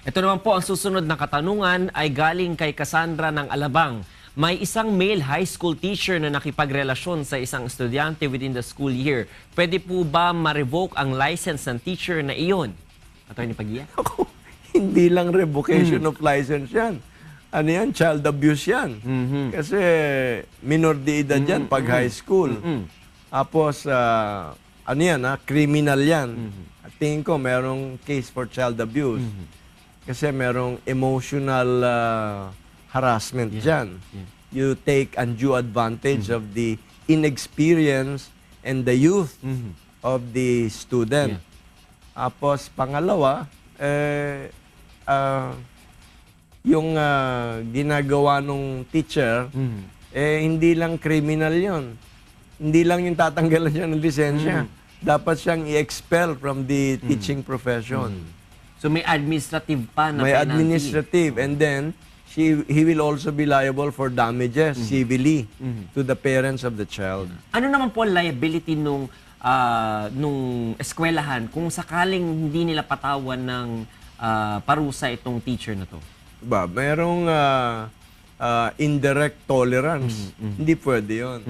Ito naman po ang susunod na katanungan ay galing kay Cassandra ng Alabang. May isang male high school teacher na nakipagrelasyon sa isang estudyante within the school year. Pwede po ba ma-revoke ang license ng teacher na iyon? Attorney Pagia? Ako, hindi lang revocation of license yan. Ano yan? Child abuse yan. Kasi minor de edad yan pag high school. Tapos, ano yan, criminal yan. At tingin ko, merong case for child abuse. Kasi merong emotional harassment dyan. You take undue advantage of the inexperience and the youth of the student. Tapos, pangalawa, yung ginagawa nung teacher, hindi lang criminal yon. Hindi lang yung tatanggalan siya ng lisensya. Dapat siyang i-expel from the teaching profession. So may administrative pa na May penalty. administrative. And then, he will also be liable for damages civilly to the parents of the child. Ano naman po ang liability nung eskwelahan kung sakaling hindi nila patawan ng parusa itong teacher na to? Ba, merong indirect tolerance. Hindi pwede yun.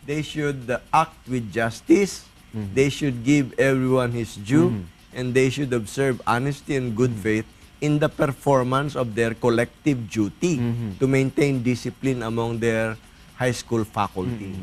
They should act with justice. They should give everyone his due. And they should observe honesty and good faith in the performance of their collective duty to maintain discipline among their high school faculty.